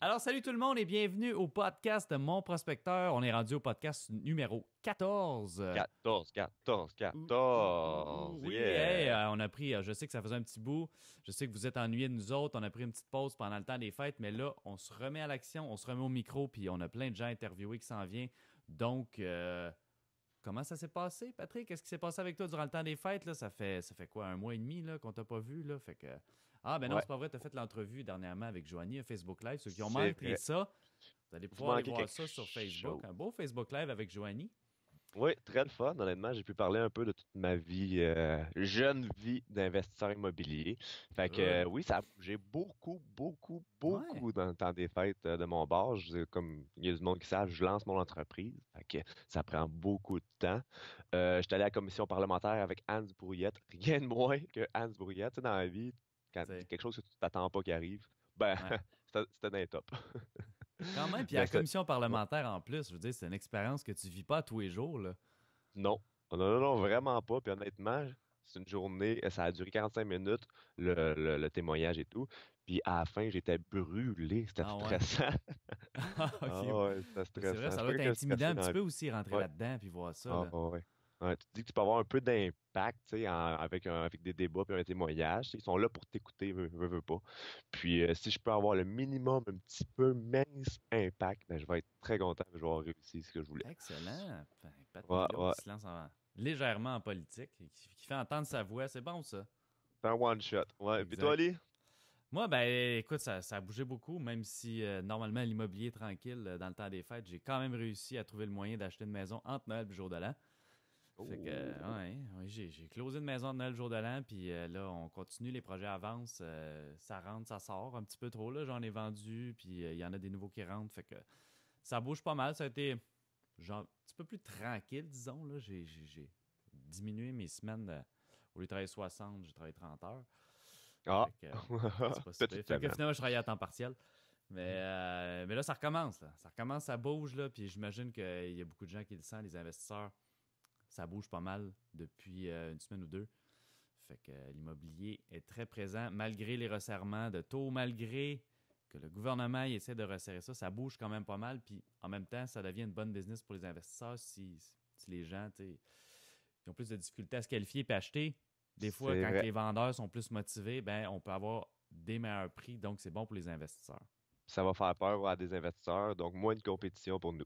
Alors, salut tout le monde et bienvenue au podcast de Mon Prospecteur. On est rendu au podcast numéro 14. 14, 14, Ouh, ouh, ouh, ouh. 14, Oui, hey, yeah! on a pris, je sais que ça faisait un petit bout, je sais que vous êtes ennuyés de nous autres, on a pris une petite pause pendant le temps des fêtes, mais là, on se remet à l'action, on se remet au micro, puis on a plein de gens interviewés qui s'en viennent. Donc, comment ça s'est passé, Patrick? Qu'est-ce qui s'est passé avec toi durant le temps des fêtes? Là? Ça fait quoi, un mois et demi là, qu'on t'a pas vu? Là? Fait que... Ah, ben non, Ouais, c'est pas vrai, tu as fait l'entrevue dernièrement avec Joanie à Facebook Live. Ceux qui ont c'est manqué vrai. ça, vous allez Vous pouvoir aller manquez voir quelque ça sur Facebook. chose. Un beau Facebook Live avec Joanie. Oui, très le fun, honnêtement. J'ai pu parler un peu de toute ma vie, jeune vie d'investisseur immobilier. Fait que Good. oui, ça a bougé beaucoup, beaucoup, Ouais. beaucoup dans le temps des fêtes de mon bord. Comme il y a du monde qui savent, je lance mon entreprise. Fait que ça prend beaucoup de temps. J'étais allé à la commission parlementaire avec Hans Brouillette. Rien de moins que Hans Brouillette. Tu sais, dans la vie, quand il y a T'sais, quelque chose que tu t'attends pas qui arrive, ben, ouais. c'était dans les top. Quand même, puis à Mais la c'était commission parlementaire en plus, je veux dire, c'est une expérience que tu vis pas tous les jours, là. Non. Non, non, non, vraiment pas. Puis honnêtement, c'est une journée, ça a duré 45 minutes, le témoignage et tout. Puis à la fin, j'étais brûlé. C'était Ah ouais. stressant. OK. Ah ouais, c'était C'est vrai, stressant. Je ça suis doit pas être quelqu'un de intimidant stressé un dans petit la peu vie. aussi rentrer Ouais. là-dedans puis voir ça, Ah là. ouais. Ouais, tu te dis que tu peux avoir un peu d'impact, tu sais, avec des débats puis un témoignage. Ils sont là pour t'écouter, veux pas. Puis si je peux avoir le minimum, un petit peu mince impact, ben, je vais être très content que je vais avoir réussi ce que je voulais. Excellent. Ben, Pat Ouais, Milot ouais. qui se lance légèrement en politique et qui fait entendre sa voix. C'est bon, ça. C'est un one shot. Ouais. Puis toi, Exact. Ali? Moi, ben, écoute, ça a bougé beaucoup, même si normalement l'immobilier est tranquille dans le temps des fêtes. J'ai quand même réussi à trouver le moyen d'acheter une maison entre Noël et le jour de l'an. Fait que, Oh. ouais, j'ai closé une maison de Noël le jour de l'an, puis là, on continue, les projets avancent. Ça rentre, ça sort un petit peu trop, là. J'en ai vendu, puis il y en a des nouveaux qui rentrent. Fait que ça bouge pas mal. Ça a été genre un petit peu plus tranquille, disons. Là. J'ai diminué mes semaines. Au lieu de travailler 60, j'ai travaillé 30 heures. Ah, Fait que c'est pas si pire. petite Fait que semaine. finalement, je travaillais à temps partiel. Mais là, ça recommence. Là. Ça recommence, ça bouge. Là, puis j'imagine qu'il y a beaucoup de gens qui le sentent, les investisseurs. Ça bouge pas mal depuis une semaine ou deux. Fait que l'immobilier est très présent malgré les resserrements de taux, malgré que le gouvernement il essaie de resserrer ça. Ça bouge quand même pas mal. Puis en même temps, ça devient une bonne business pour les investisseurs si les gens ils ont plus de difficultés à se qualifier et acheter. Des fois, C'est quand vrai. les vendeurs sont plus motivés, ben, on peut avoir des meilleurs prix. Donc, c'est bon pour les investisseurs. Ça va faire peur à des investisseurs, donc moins de compétition pour nous.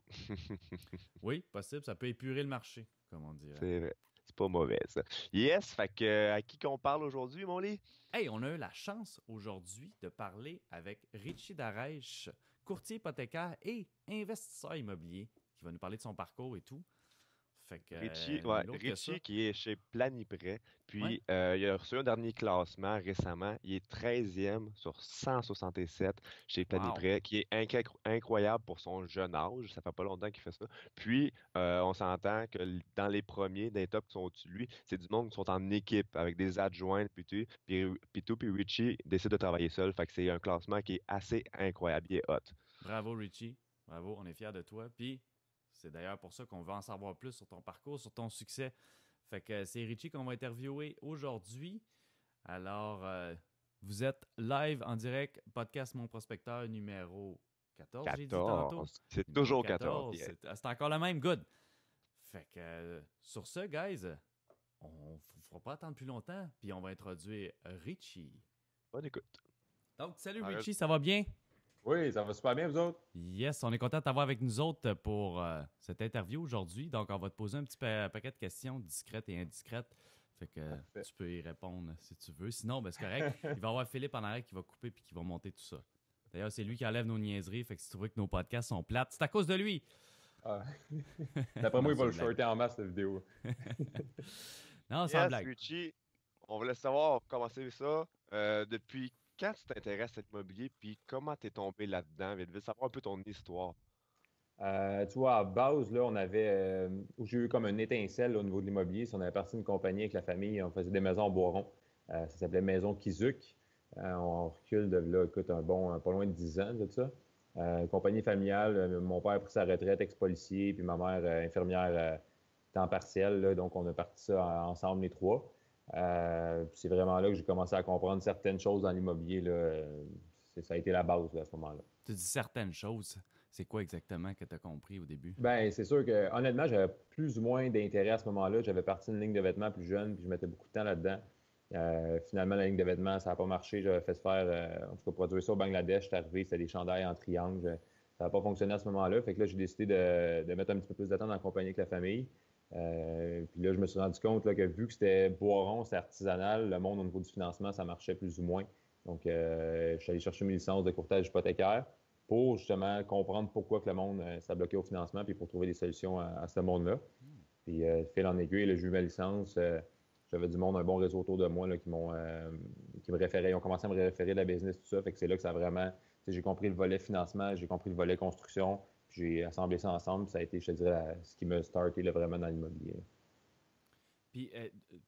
Oui, possible. Ça peut épurer le marché, comme on dirait. C'est vrai. C'est pas mauvais, ça. Yes, fait que à qui qu'on parle aujourd'hui, mon lit? Hey, on a eu la chance aujourd'hui de parler avec Richie Darèche, courtier hypothécaire et investisseur immobilier, qui va nous parler de son parcours et tout. Fait que, nul autre que ça. Richie qui est chez Planiprêt. Ouais. Puis, il a reçu un dernier classement récemment. Il est 13e sur 167 chez Wow. Planiprêt, qui est incroyable pour son jeune âge. Ça fait pas longtemps qu'il fait ça. Puis, on s'entend que dans les premiers, des tops qui sont au-dessus de lui, c'est du monde qui sont en équipe avec des adjoints, puis Richie décide de travailler seul. Fait que c'est un classement qui est assez incroyable. Il est hot. Bravo, Richie. Bravo, on est fiers de toi. Puis, c'est d'ailleurs pour ça qu'on veut en savoir plus sur ton parcours, sur ton succès. Fait que c'est Richie qu'on va interviewer aujourd'hui. Alors, vous êtes live en direct, podcast Mon Prospecteur numéro 14, j'ai dit tantôt. 14. C'est Numéro toujours 14. 14, Yeah. c'est encore le même, good. Fait que sur ce, guys, on ne fera pas attendre plus longtemps, puis on va introduire Richie. Bonne écoute. Donc, salut Arrête. Richie, ça va bien? Oui, ça va super bien, vous autres? Yes, on est content de t'avoir avec nous autres pour cette interview aujourd'hui. Donc, on va te poser un petit paquet de questions discrètes et indiscrètes. Fait que Parfait. tu peux y répondre si tu veux. Sinon, ben, c'est correct. Il va y avoir Philippe en arrière qui va couper puis qui va monter tout ça. D'ailleurs, c'est lui qui enlève nos niaiseries. Fait que si tu trouves que nos podcasts sont plates, c'est à cause de lui. Ah. D'après Non, moi, il c'est va le une blague. shorter en masse, cette vidéo. Non, sans Yes, blague. Richie, on voulait savoir comment c'est ça. Depuis quand tu t'intéresses à l'immobilier, puis comment t'es tombé là-dedans? Vite, vite, savoir un peu ton histoire. Tu vois, à base, là, on avait, où j'ai eu comme une étincelle là, au niveau de l'immobilier. Si on avait parti d'une compagnie avec la famille, on faisait des maisons en bois rond. Ça s'appelait Maison Kizuk. On recule de là, écoute, pas loin de 10 ans de ça. Compagnie familiale, mon père a pris sa retraite, ex-policier, puis ma mère, infirmière temps partiel. Là, donc, on a parti ça ensemble, les trois. Puis c'est vraiment là que j'ai commencé à comprendre certaines choses dans l'immobilier. Là. ça a été la base là, à ce moment-là. Tu dis certaines choses. C'est quoi exactement que tu as compris au début? Ben, c'est sûr que, honnêtement, j'avais plus ou moins d'intérêt à ce moment-là. J'avais parti une ligne de vêtements plus jeune, puis je mettais beaucoup de temps là-dedans. Finalement, la ligne de vêtements, ça n'a pas marché. J'avais fait se faire, en tout cas, produire ça au Bangladesh. J'étais arrivé, c'était des chandails en triangle. Ça n'a pas fonctionné à ce moment-là. Fait que là, j'ai décidé de mettre un petit peu plus de temps dans la compagnie avec la famille. Puis là, je me suis rendu compte là, que vu que c'était Boiron, c'était artisanal, le monde au niveau du financement, ça marchait plus ou moins. Donc, je suis allé chercher mes licences de courtage hypothécaire pour justement comprendre pourquoi que le monde s'est bloqué au financement, puis pour trouver des solutions à ce monde-là. Puis, fil en aiguille, là, j'ai eu ma licence. J'avais du monde, un bon réseau autour de moi là, qui me référaient. Ils ont commencé à me référer de la business, tout ça. Fait que c'est là que ça a vraiment. J'ai compris le volet financement, j'ai compris le volet construction, puis j'ai assemblé ça ensemble. Ça a été, je te dirais, ce qui m'a starté là, vraiment dans l'immobilier. Puis,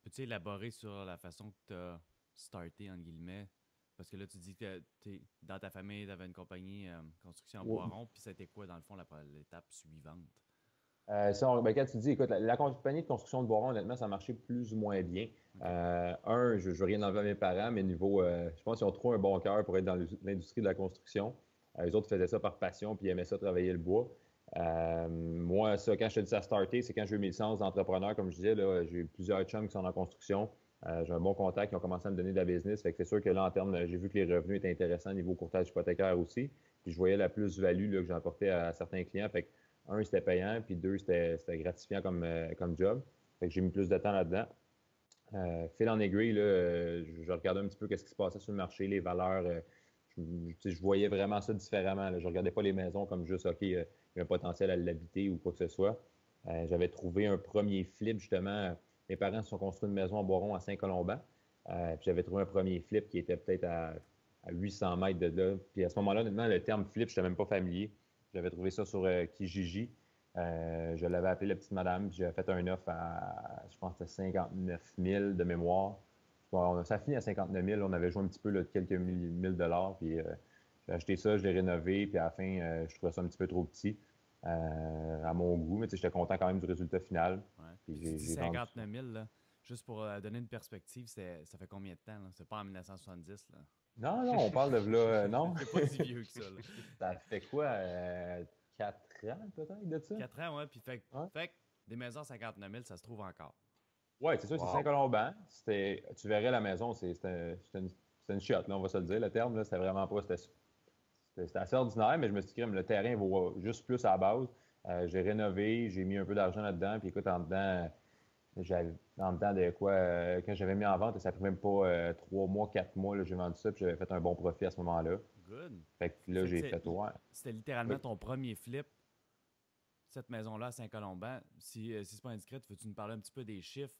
peux-tu élaborer sur la façon que tu as starté, entre guillemets? Parce que là, tu dis que dans ta famille, tu avais une compagnie construction en Boiron, puis c'était quoi, dans le fond, l'étape suivante? Ben, quand tu dis, écoute, la compagnie de construction de Boiron, honnêtement, ça a marché plus ou moins bien. Okay. Je ne veux rien enlever à mes parents, mais niveau, je pense qu'ils ont trop un bon cœur pour être dans l'industrie de la construction. Les autres faisaient ça par passion, puis ils aimaient ça travailler le bois. Moi, ça, quand je te dis ça a starté, c'est quand j'ai eu mes licences d'entrepreneur, comme je disais, là, j'ai eu plusieurs chums qui sont en construction. J'ai un bon contact qui ont commencé à me donner de la business. Fait que c'est sûr que là, en termes, j'ai vu que les revenus étaient intéressants au niveau courtage hypothécaire aussi. Puis je voyais la plus-value là, que j'apportais à certains clients. Fait que, un, c'était payant, puis deux, c'était gratifiant comme job. Fait que j'ai mis plus de temps là-dedans. Fil en aiguille, là, je regardais un petit peu ce qui se passait sur le marché, les valeurs. Je voyais vraiment ça différemment. Là. Je ne regardais pas les maisons comme juste, OK, il y a un potentiel à l'habiter ou quoi que ce soit. J'avais trouvé un premier flip, justement. Mes parents se sont construits une maison en Boiron à Saint-Colomban. Puis j'avais trouvé un premier flip qui était peut-être à 800 mètres de là. Puis à ce moment-là, honnêtement, le terme flip, je n'étais même pas familier. J'avais trouvé ça sur Kijiji. Je l'avais appelé la petite madame, puis j'avais fait un offre à, je pense que c'était 59 000 de mémoire. Bon, ça a fini à 59 000. On avait joué un petit peu là, de quelques mille dollars. Puis j'ai acheté ça, je l'ai rénové. Puis à la fin, je trouvais ça un petit peu trop petit à mon goût. Mais j'étais content quand même du résultat final. Ouais. Puis tu dis 59 000, là, juste pour donner une perspective, ça fait combien de temps? C'est pas en 1970, là? Non, on parle de là. Non. C'est pas si vieux que ça, là. Ça fait quoi? 4 ans peut-être de ça? 4 ans, ouais. Puis fait Ouais. que des maisons à 59 000, ça se trouve encore. Oui, c'est ça, Wow. c'est Saint-Colomban. Tu verrais la maison, c'était une chiotte, là, on va se le dire. Le terme, là, c'était vraiment pas. C'était assez ordinaire, mais je me suis dit que le terrain vaut juste plus à la base. J'ai rénové, j'ai mis un peu d'argent là-dedans, puis écoute, en dedans de quoi, quand j'avais mis en vente, ça a pris même pas 3 mois, 4 mois, là, j'ai vendu ça, puis j'avais fait un bon profit à ce moment-là. Good. Fait que là, j'ai fait ouais. C'était littéralement Oui. ton premier flip, cette maison-là à Saint-Colomban. Si c'est pas indiscret, veux-tu nous parler un petit peu des chiffres?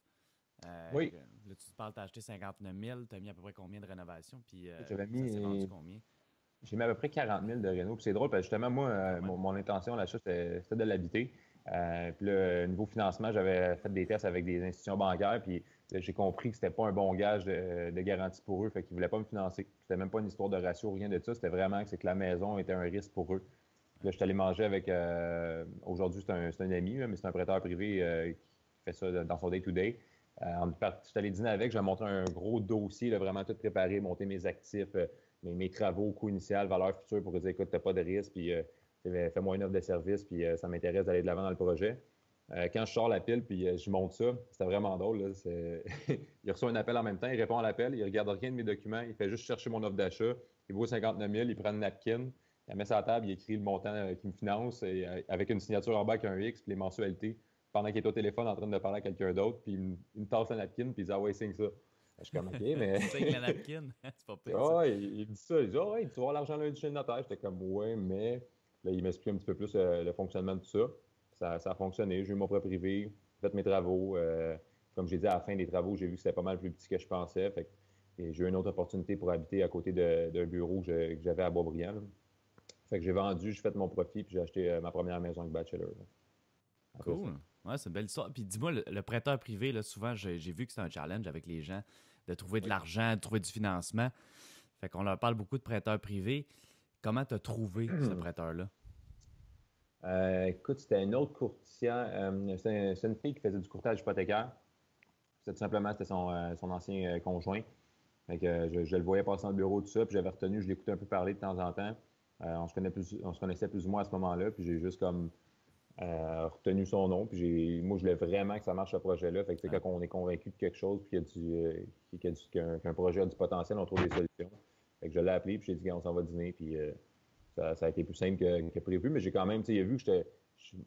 Oui. Là, tu parles, t'as acheté 59 000, t'as mis à peu près combien de rénovations? Puis J'avais ça s'est vendu mis. combien? J'ai mis à peu près 40 000 de réno. Puis c'est drôle parce que justement, moi, mon intention à l'achat, c'était de l'habiter. Puis là, niveau financement, j'avais fait des tests avec des institutions bancaires. Puis là, j'ai compris que c'était pas un bon gage de garantie pour eux. Fait qu'ils voulaient pas me financer. C'était même pas une histoire de ratio, rien de ça. C'était vraiment que la maison était un risque pour eux. Puis là, je suis allé manger avec. Aujourd'hui, c'est un ami, là, mais c'est un prêteur privé qui fait ça dans son day-to-day. Je suis allé dîner avec. J'ai montré un gros dossier, là, vraiment tout préparé, monter mes actifs. Mes travaux, coût initial, valeur future pour dire écoute, tu n'as pas de risque, puis fais-moi une offre de service, puis ça m'intéresse d'aller de l'avant dans le projet. Quand je sors la pile, puis je monte ça, c'était vraiment drôle. Là, il reçoit un appel en même temps, il répond à l'appel, il ne regarde rien de mes documents, il fait juste chercher mon offre d'achat, il vaut 59 000, il prend une napkin, il la met sur la table, il écrit le montant qu'il me finance, et, avec une signature en bas avec un X, puis les mensualités, pendant qu'il est au téléphone en train de parler à quelqu'un d'autre, puis il me tasse la napkin, puis il dit ah ouais, signe ça. Je suis comme, OK, mais. C'est la napkin, c'est pas pire. Ah, il dit ça. Il dit, ah, ouais, tu vas avoir l'argent lundi chez le notaire. J'étais comme, ouais, mais. Là, il m'explique un petit peu plus le fonctionnement de tout ça. Ça a fonctionné. J'ai eu mon prêt privé, j'ai fait mes travaux. Comme j'ai dit, à la fin des travaux, j'ai vu que c'était pas mal plus petit que je pensais. Fait que j'ai eu une autre opportunité pour habiter à côté d'un bureau que j'avais à Boisbriand. Là. Fait que j'ai vendu, j'ai fait mon profit, puis j'ai acheté ma première maison avec bachelor. Là. Cool. Ouais, c'est une belle histoire. Puis dis-moi, le prêteur privé, là, souvent, j'ai vu que c'est un challenge avec les gens de trouver de l'argent, de trouver du financement. Fait qu'on leur parle beaucoup de prêteurs privés. Comment tu as trouvé ce prêteur-là? Écoute, c'était une autre courtière. C'est une fille qui faisait du courtage hypothécaire. C'était tout simplement, c'était son ancien conjoint. Fait que je le voyais passer dans le bureau, tout ça, puis j'avais retenu, je l'écoutais un peu parler de temps en temps. On se connaissait plus ou moins à ce moment-là, puis j'ai juste comme retenu son nom. Puis moi, je voulais vraiment que ça marche ce projet-là. Fait que Ouais. quand on est convaincu de quelque chose, puis qu'un projet a du potentiel, on trouve des solutions. Fait que je l'ai appelé, puis j'ai dit, on s'en va dîner, puis ça a été plus simple que prévu. Mais j'ai quand même, il a vu que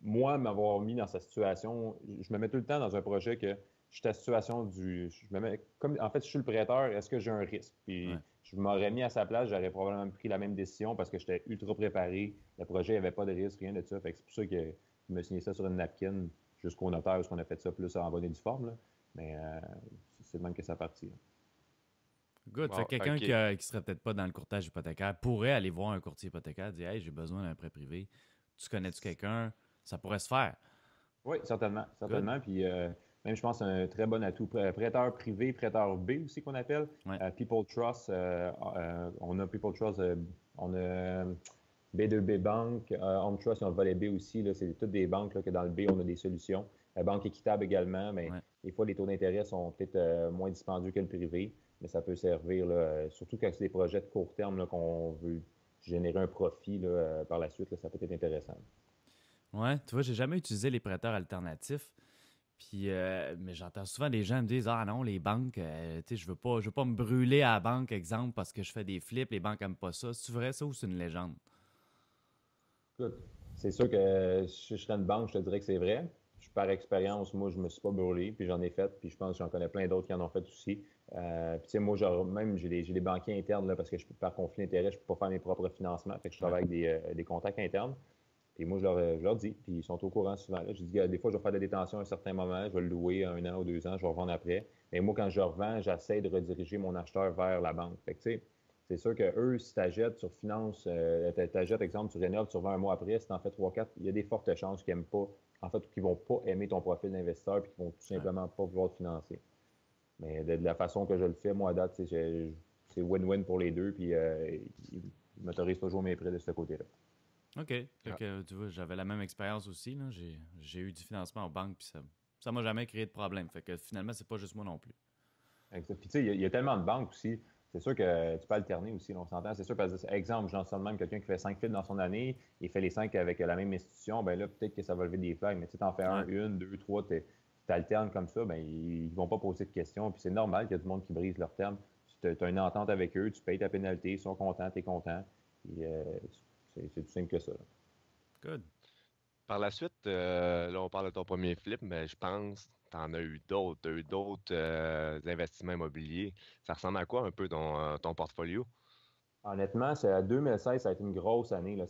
moi, m'avoir mis dans sa situation, je me mets tout le temps dans un projet que je suis à la situation je me mets comme, en fait, je suis le prêteur, est-ce que j'ai un risque? Puis Ouais. je m'aurais mis à sa place, j'aurais probablement pris la même décision parce que j'étais ultra préparé. Le projet, il n'y avait pas de risque, rien de ça. Fait que c'est pour ça que je me signé ça sur une napkin jusqu'au notaire, parce qu'on a fait ça plus en bonne et due forme. Là. Mais c'est de même que ça partit. Good. Fait Wow, que quelqu'un OK. qui serait peut-être pas dans le courtage hypothécaire pourrait aller voir un courtier hypothécaire, dire, hey, j'ai besoin d'un prêt privé. Tu connais-tu quelqu'un? Ça pourrait se faire. Oui, certainement. Good. Certainement. Puis même, je pense, c'est un très bon atout. Prêteur privé, prêteur B aussi qu'on appelle. Ouais. People Trust. On a People Trust. On a B2B Bank. Home Trust, on le volet B aussi. Là, c'est toutes des banques là, que dans le B, on a des solutions. Banque équitable également, mais Ouais. des fois, les taux d'intérêt sont peut-être moins dispendieux que le privé, mais ça peut servir, là, surtout quand c'est des projets de court terme là, qu'on veut générer un profit là, par la suite, là, ça peut être intéressant. Ouais, tu vois, j'ai jamais utilisé les prêteurs alternatifs. Puis, mais j'entends souvent des gens me dire, ah non, les banques, tu sais, je veux pas me brûler à la banque, exemple, parce que je fais des flips, les banques aiment pas ça. C'est vrai ça ou c'est une légende? Écoute, c'est sûr que si je serais une banque, je te dirais que c'est vrai. Par expérience, moi, je me suis pas brûlé, puis j'en ai fait, puis je pense que j'en connais plein d'autres qui en ont fait aussi. Puis tu sais, moi, genre, même, j'ai des banquiers internes, là, parce que par conflit d'intérêt, je peux pas faire mes propres financements, fait que je Ouais. travaille avec des contacts internes. Puis moi, je leur dis, puis ils sont au courant souvent. Là. Je dis, des fois, je vais faire de la détention à un certain moment, je vais le louer 1 an ou 2 ans, je vais revendre après. Mais moi, quand je revends, j'essaie de rediriger mon acheteur vers la banque. Fait que, tu sais, c'est sûr que eux, si tu achètes, tu refinances, tu achètes, exemple, tu rénoves, tu revends un mois après, si tu en fais 3-4, il y a des fortes chances qu'ils n'aiment pas, en fait, qu'ils ne vont pas aimer ton profil d'investisseur puis qu'ils vont tout Ouais. simplement pas vouloir te financer. Mais de la façon que je le fais, moi, à date, c'est win-win pour les deux, puis ils m'autorisent toujours mes prêts de ce côté-là. OK. Fait que, tu vois, j'avais la même expérience aussi. Là. J'ai eu du financement en banque, puis ça m'a jamais créé de problème. Fait que finalement, c'est pas juste moi non plus. Exact. Puis tu sais, il y a tellement de banques aussi. C'est sûr que tu peux alterner aussi, là, on s'entend. C'est sûr, par exemple, j'en sais de même quelqu'un qui fait 5 fils dans son année, il fait les 5 avec la même institution, ben là, peut-être que ça va lever des flags. Mais tu en fais Ouais. une, deux, trois, tu alternes comme ça, ben ils vont pas poser de questions. Puis c'est normal qu'il y a du monde qui brise leur terme. Tu as une entente avec eux, tu payes ta pénalité, ils sont contents, tu es content. Puis c'est tout simple que ça. Là. Good. Par la suite, là, on parle de ton premier flip, mais je pense que tu en as eu d'autres. Tu as eu d'autres investissements immobiliers. Ça ressemble à quoi un peu ton portfolio? Honnêtement, c'est à 2016, ça a été une grosse année. Là.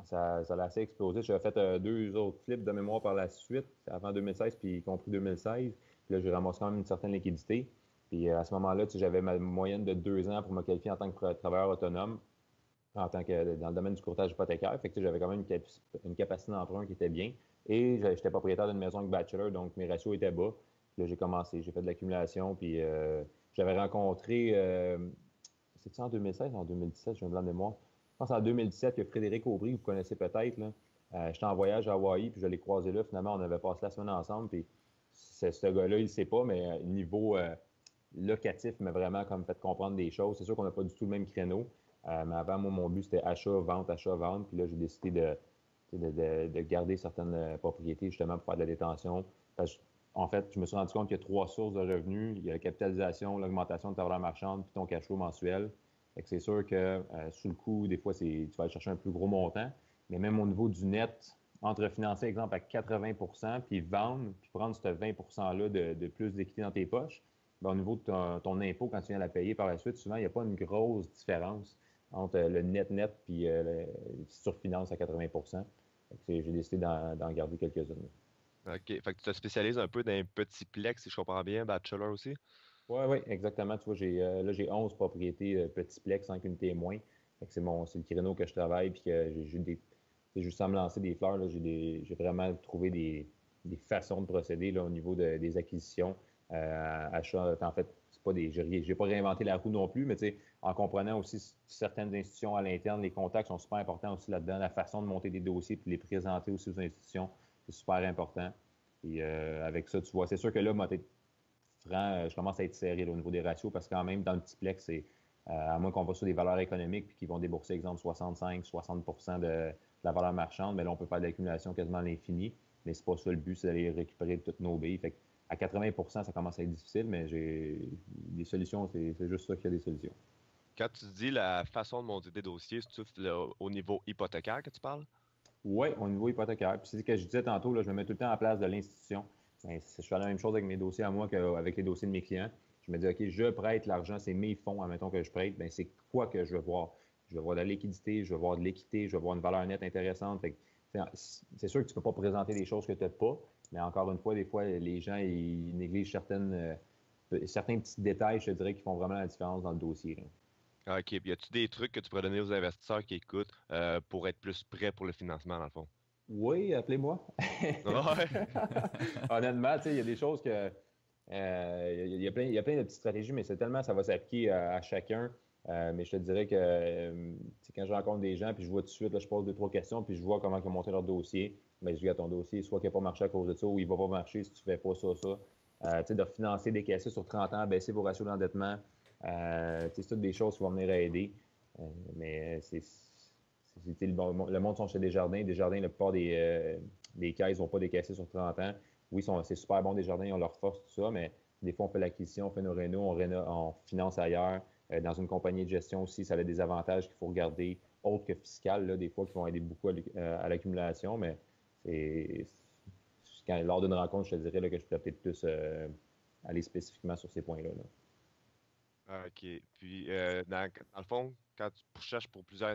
Ça a assez explosé. J'avais fait 2 autres flips de mémoire par la suite, avant 2016, puis y compris 2016. Puis là, j'ai ramassé quand même une certaine liquidité. Puis à ce moment-là, j'avais ma moyenne de 2 ans pour me qualifier en tant que travailleur autonome, en tant que dans le domaine du courtage hypothécaire. Fait que j'avais quand même une capacité d'emprunt qui était bien. Et j'étais propriétaire d'une maison avec bachelor, donc mes ratios étaient bas. Puis là, j'ai commencé, j'ai fait de l'accumulation, puis j'avais rencontré c'est-tu en 2016 ou en 2017, j'ai un blanc de mémoire. Je pense en 2017 que Frédéric Aubry, vous connaissez peut-être, là. J'étais en voyage à Hawaï, puis je l'ai croisé là. Finalement, on avait passé la semaine ensemble, puis ce gars-là, il ne sait pas, mais niveau locatif m'a vraiment comme fait comprendre des choses. C'est sûr qu'on n'a pas du tout le même créneau, mais avant, moi, mon but, c'était achat, vente. Puis là, j'ai décidé de garder certaines propriétés justement pour faire de la détention. Parce que, en fait, je me suis rendu compte qu'il y a 3 sources de revenus. Il y a la capitalisation, l'augmentation de ta valeur marchande, puis ton cash flow mensuel. Fait que c'est sûr que sous le coup, des fois, tu vas aller chercher un plus gros montant. Mais même au niveau du net, entre financer, exemple, à 80 puis vendre, puis prendre ce 20 %-là de plus d'équité dans tes poches, ben, au niveau de ton impôt, quand tu viens la payer par la suite, souvent, il n'y a pas une grosse différence entre le net puis si tu refinances à 80 j'ai décidé d'en garder quelques-unes. OK. Fait que tu te spécialises un peu dans les petits plex, si je comprends bien, bachelor aussi. Oui, oui, exactement. Tu vois, là, j'ai 11 propriétés petits plex, 5 unités et moins. Fait que c'est le créneau que je travaille, puis que c'est juste sans me lancer des fleurs, là, j'ai vraiment trouvé des façons de procéder là, au niveau des acquisitions, achats. En fait, c'est pas j'ai pas réinventé la roue non plus, mais tu sais, en comprenant aussi certaines institutions à l'interne, les contacts sont super importants aussi là-dedans, la façon de monter des dossiers puis de les présenter aussi aux institutions, c'est super important. Et avec ça, tu vois, c'est sûr que là, franc, je commence à être serré là, au niveau des ratios parce que quand même, dans le multiplex, à moins qu'on va sur des valeurs économiques puis qu'ils vont débourser, exemple, 65-60% de la valeur marchande, mais là, on peut faire de l'accumulation quasiment à l'infini. Mais c'est pas ça le but, c'est d'aller récupérer toutes nos billes. Fait à 80%, ça commence à être difficile, mais j'ai des solutions, c'est juste ça qu'il y a des solutions. Quand tu dis la façon de monter des dossiers, c'est au niveau hypothécaire que tu parles? Oui, au niveau hypothécaire. Puis c'est ce que je disais tantôt, là, je me mets tout le temps en place de l'institution. Ben, je fais la même chose avec mes dossiers à moi qu'avec les dossiers de mes clients. Je me dis, OK, je prête l'argent, c'est mes fonds, admettons que je prête, ben, c'est quoi que je veux voir? Je veux voir de la liquidité, je veux voir de l'équité, je veux voir une valeur nette intéressante. C'est sûr que tu ne peux pas présenter des choses que tu n'as pas, mais encore une fois, des fois, les gens ils négligent certains petits détails, je te dirais, qui font vraiment la différence dans le dossier. Là. Ah, OK. Puis y a-tu des trucs que tu pourrais donner aux investisseurs qui écoutent pour être plus prêts pour le financement, dans le fond? Oui, appelez-moi. Ouais. Honnêtement, il y a des choses que. Il y a plein de petites stratégies, mais c'est tellement ça va s'appliquer à chacun. Mais je te dirais que quand je rencontre des gens, puis je vois tout de suite, là, je pose 2-3 questions, puis je vois comment ils ont monté leur dossier. Mais je dis à ton dossier, soit qu'il n'a pas marché à cause de ça, ou il ne va pas marcher si tu ne fais pas ça. De refinancer des caisses sur 30 ans, baisser vos ratios d'endettement. C'est toutes des choses qui vont venir à aider. Mais le monde sont chez Desjardins. Desjardins, la plupart des caisses n'ont pas décaissé sur 30 ans. Oui, c'est super bon, Desjardins, ils ont leur force, tout ça, mais des fois, on fait l'acquisition, on fait nos rénaux, on finance ailleurs. Dans une compagnie de gestion aussi, ça a des avantages qu'il faut regarder, autres que fiscal, là, des fois, qui vont aider beaucoup à l'accumulation, mais lors d'une rencontre, je te dirais là, que je pourrais peut-être plus aller spécifiquement sur ces points-là. Là. Ah, OK. Puis, dans le fond, quand tu cherches pour plusieurs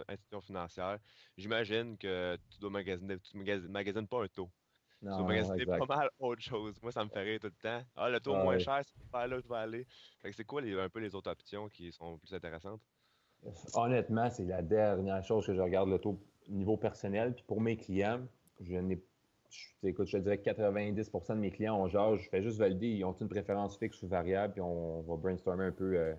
institutions financières, j'imagine que tu dois magasines pas un taux. Tu dois Non, magasiner pas exact. mal autre chose. Moi, ça me fait rire tout le temps. Ah, le taux moins Ouais. cher, c'est vers là que tu vas aller. Fait que c'est quoi un peu les autres options qui sont plus intéressantes? Honnêtement, c'est la dernière chose que je regarde le taux niveau personnel. Puis pour mes clients, écoute, je te dirais que 90% de mes clients, je fais juste valider, ils ont une préférence fixe ou variable, puis on va brainstormer un peu.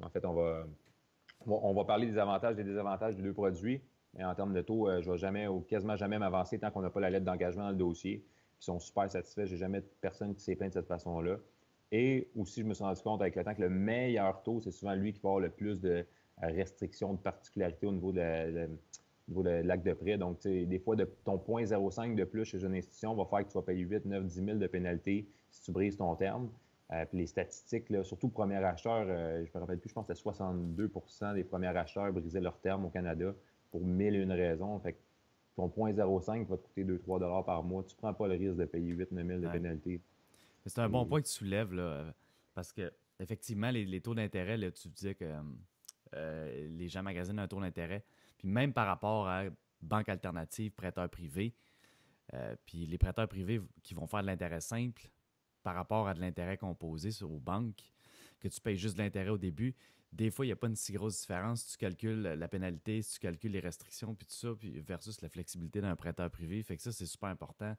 En fait, on va parler des avantages et des désavantages des deux produits. Mais en termes de taux, je ne vais jamais ou quasiment jamais m'avancer tant qu'on n'a pas la lettre d'engagement dans le dossier. Ils sont super satisfaits. Je n'ai jamais personne qui s'est plaint de cette façon-là. Et aussi, je me suis rendu compte avec le temps que le meilleur taux, c'est souvent lui qui va avoir le plus de restrictions, de particularités au niveau de l'acte de prêt. Donc, des fois, ton 0,05 de plus chez une institution va faire que tu vas payer 8, 9, 10 000 de pénalité si tu brises ton terme. Puis les statistiques, là, surtout premier acheteur, je me rappelle plus, je pense que c'était 62% des premiers acheteurs brisaient leur terme au Canada pour 1001 raisons. Fait que ton 0,05 va te coûter 2-3 $ par mois. Tu ne prends pas le risque de payer 8-9 000 de pénalité. C'est un bon point que tu soulèves, là, parce que effectivement, les taux d'intérêt, là, tu disais que les gens magasinent un taux d'intérêt. Puis même par rapport à banque alternative, prêteurs privés, puis les prêteurs privés qui vont faire de l'intérêt simple par rapport à de l'intérêt composé aux banques, que tu payes juste de l'intérêt au début, des fois, il n'y a pas une si grosse différence si tu calcules la pénalité, si tu calcules les restrictions, puis tout ça, puis versus la flexibilité d'un prêteur privé. Fait que ça, c'est super important.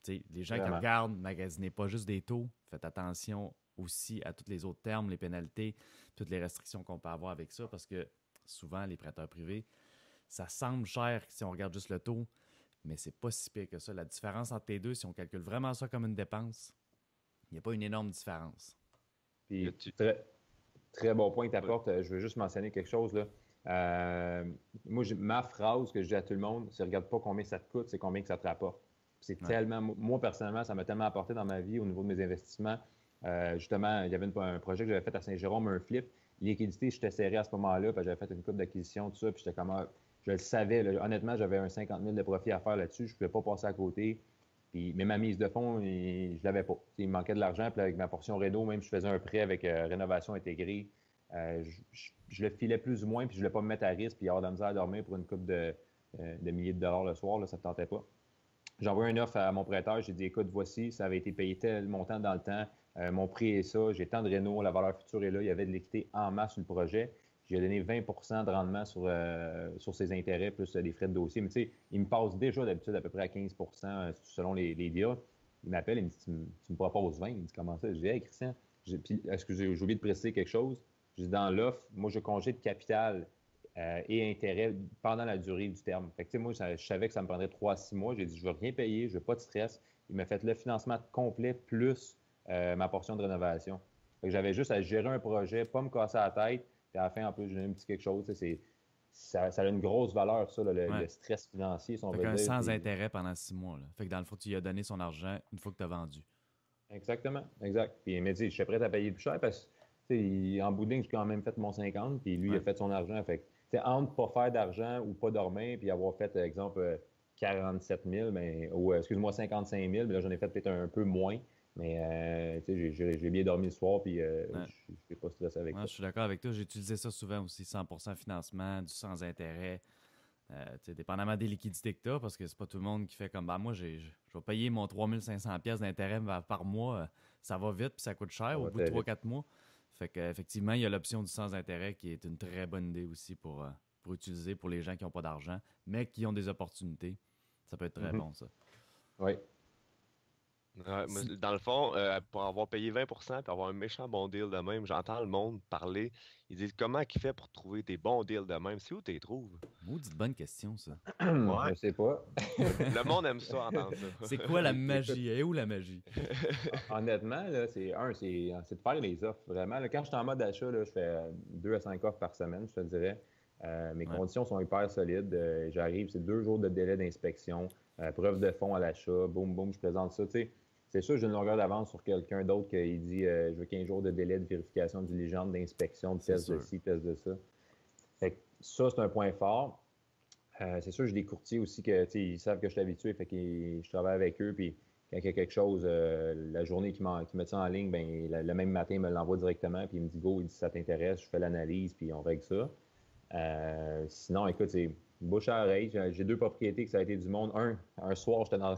Les gens qui regardent, magasinez pas juste des taux, faites attention aussi à tous les autres termes, les pénalités, toutes les restrictions qu'on peut avoir avec ça, parce que souvent, les prêteurs privés, ça semble cher si on regarde juste le taux, mais c'est pas si pire que ça. La différence entre les deux, si on calcule vraiment ça comme une dépense, il n'y a pas une énorme différence. Puis, très bon point que tu apportes. Je veux juste mentionner quelque chose. Là. Moi, ma phrase que je dis à tout le monde, c'est regarde pas combien ça te coûte, c'est combien que ça te rapporte. C'est tellement, moi, personnellement, ça m'a tellement apporté dans ma vie au niveau de mes investissements. Justement, il y avait un projet que j'avais fait à Saint-Jérôme, un flip. Liquidité, j'étais serré à ce moment-là, puis j'avais fait une coupe d'acquisition, tout ça, puis j'étais comme, je le savais. Là, honnêtement, j'avais un 50 000 de profit à faire là-dessus. Je ne pouvais pas passer à côté. Mais ma mise de fonds, je ne l'avais pas. Il me manquait de l'argent. Puis avec ma portion Réno, même je faisais un prêt avec rénovation intégrée. Je le filais plus ou moins, puis je ne voulais pas me mettre à risque, puis avoir de la misère à dormir pour une coupe de milliers de dollars le soir. Là, ça ne me tentait pas. J'ai envoyé une offre à mon prêteur. J'ai dit, écoute, voici, ça avait été payé tel montant dans le temps. Mon prix est ça. J'ai tant de Réno. La valeur future est là. Il y avait de l'équité en masse sur le projet. J'ai donné 20 de rendement sur ses intérêts, plus des frais de dossier. Mais tu sais, il me passe déjà d'habitude à peu près à 15 selon les deals. Il m'appelle, il me dit, tu me proposes 20. Il me dit, comment ça? Je dis, hey, Christian, puis, est-ce que j'ai oublié de préciser quelque chose? Je dis, dans l'offre, moi, je congèle de capital et intérêt pendant la durée du terme. Fait que, tu sais, moi, je savais que ça me prendrait 3 à 6 mois. J'ai dit, je ne veux rien payer, je ne veux pas de stress. Il m'a fait le financement complet plus ma portion de rénovation. Fait que j'avais juste à gérer un projet, pas me casser la tête, puis à la fin, en plus, j'ai un petit quelque chose. Ça a une grosse valeur, ça, le stress financier, si on Fait veut qu'un dire. sans Puis... intérêt pendant 6 mois. Là. Fait que dans le fond, tu lui as donné son argent une fois que tu as vendu. Exactement, exact. Puis il m'a dit, je suis prêt à payer plus cher parce que, en bout de ligne, j'ai quand même fait mon 50, puis lui, il a fait son argent. Fait que, entre pas faire d'argent ou pas dormir, puis avoir fait, exemple, 47 000, ou excuse-moi, 55 000, mais là, j'en ai fait peut-être un peu moins. Mais j'ai bien dormi le soir, puis je n'ai pas stressé avec ça. Je suis d'accord avec toi. J'ai utilisé ça souvent aussi, 100% financement, du sans intérêt. Dépendamment des liquidités que tu as, parce que c'est pas tout le monde qui fait comme moi, je vais payer mon 3500$ d'intérêt par mois. Ça va vite, puis ça coûte cher au bout de 3-4 mois. Fait qu'effectivement, il y a l'option du sans intérêt qui est une très bonne idée aussi pour utiliser pour les gens qui n'ont pas d'argent, mais qui ont des opportunités. Ça peut être très bon, ça. Oui. Dans le fond, pour avoir payé 20% et avoir un méchant bon deal de même, j'entends le monde parler. Ils disent comment il fait pour trouver des bons deals de même. C'est où tu les trouves? Maudite bonne question, ça. Ouais. Je sais pas. Le monde aime ça, entendre ça. C'est quoi la magie? Et où la magie? Honnêtement, là, c'est de faire les offres, vraiment. Là, quand je suis en mode achat, là, je fais 2 à 5 offres par semaine, je te dirais. Mes conditions sont hyper solides. J'arrive, c'est 2 jours de délai d'inspection, preuve de fonds à l'achat, boum, boum, je présente ça. C'est sûr, j'ai une longueur d'avance sur quelqu'un d'autre qui dit je veux 15 jours de délai de vérification diligente, d'inspection, de test de ci, test de ça. Fait que ça, c'est un point fort. C'est sûr, j'ai des courtiers aussi ils savent que je suis habitué, fait que je travaille avec eux, puis quand il y a quelque chose, la journée qu'ils mettent ça en ligne, ben, le même matin, ils me l'envoient directement, puis ils me disent go, il dit ça t'intéresse, je fais l'analyse, puis on règle ça. Sinon, écoute, c'est bouche à oreille. J'ai 2 propriétés que ça a été du monde. Un soir, j'étais dans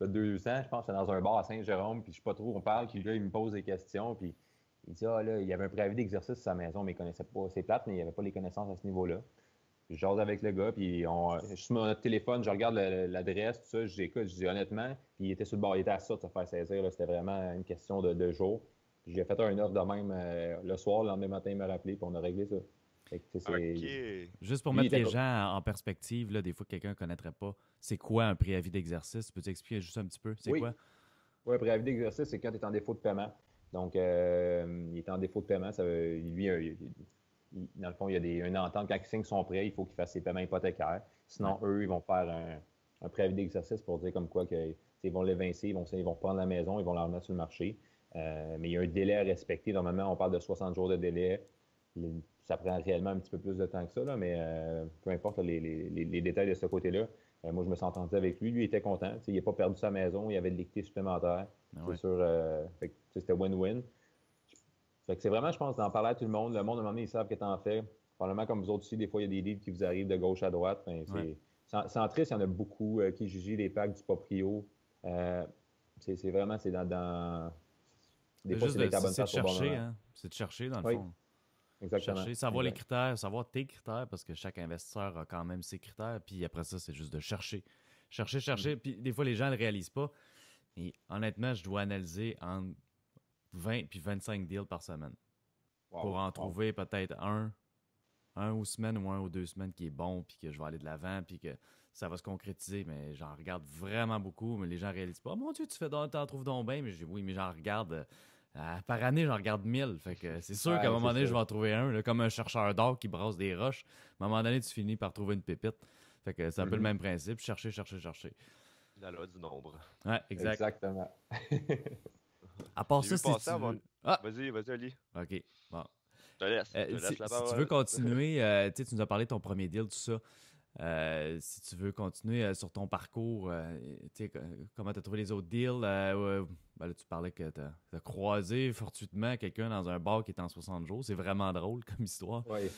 2 ans, je pense, j'étais dans un bar à Saint-Jérôme, puis je sais pas trop, on parle, puis là, il me pose des questions, puis il dit là, il y avait un préavis d'exercice sur sa maison, mais il connaissait pas, c'est plate, mais il n'y avait pas les connaissances à ce niveau-là. Je jase avec le gars, puis je suis sur notre téléphone, je regarde l'adresse, tout ça, j'écoute, je dis honnêtement, puis il était sur le bord, il était à ça de se faire saisir, là, c'était vraiment une question de jour. Puis j'ai fait un offre de même le soir, le lendemain matin, il m'a rappelé, puis on a réglé ça. OK. Juste pour mettre les gens en perspective, là, des fois que quelqu'un ne connaîtrait pas, c'est quoi un préavis d'exercice? Peux-tu expliquer juste un petit peu? C'est quoi? Oui, un préavis d'exercice, c'est quand tu es en défaut de paiement. Donc, il est en défaut de paiement. Dans le fond, il y a une entente. Quand il signe son prêt, il faut qu'il fasse ses paiements hypothécaires. Sinon, eux, ils vont faire un préavis d'exercice pour dire comme quoi qu'ils vont l'évincer, ils vont prendre la maison, ils vont la remettre sur le marché. Mais il y a un délai à respecter. Normalement, on parle de 60 jours de délai. Ça prend réellement un petit peu plus de temps que ça, là, mais peu importe les détails de ce côté-là. Moi, je me suis entendu avec lui. Lui, il était content. Il n'a pas perdu sa maison. Il avait de l'équité supplémentaire. C'est sûr. C'était win-win. Fait que c'est vraiment, je pense, d'en parler à tout le monde. Le monde, à un moment donné, ils savent que tu en fais. Probablement, comme vous autres aussi, des fois, il y a des leads qui vous arrivent de gauche à droite. Centris, il y en a beaucoup. Kijiji, les packs du Proprio. C'est vraiment, c'est dans... Des fois, c'est de chercher, hein? C'est de chercher, dans le fond. Exactement. Chercher, savoir les critères, savoir tes critères, parce que chaque investisseur a quand même ses critères. Puis après ça, c'est juste de chercher. Chercher. Puis des fois, les gens ne le réalisent pas. Et honnêtement, je dois analyser entre 20 et 25 deals par semaine. Pour en trouver peut-être un ou semaine ou 1 ou 2 semaines qui est bon, puis que je vais aller de l'avant, puis que ça va se concrétiser. Mais j'en regarde vraiment beaucoup, mais les gens ne réalisent pas. Oh, mon Dieu, t'en trouves donc bien. Mais je dis oui, mais j'en regarde... par année, j'en regarde 1000. Fait que c'est sûr qu'à un moment donné, je vais en trouver un. Là, comme un chercheur d'or qui brasse des roches. À un moment donné, tu finis par trouver une pépite. Fait que c'est un peu le même principe. Chercher. La loi du nombre. Ouais, exact. Exactement. À part ça, si tu veux... Vas-y, Ali. OK, bon. Je te laisse la parole. Si tu veux continuer, tu nous as parlé de ton premier deal, tout ça. Si tu veux continuer sur ton parcours, comment tu as trouvé les autres deals? Là, tu parlais que tu as croisé fortuitement quelqu'un dans un bar qui était en 60 jours. C'est vraiment drôle comme histoire. Oui.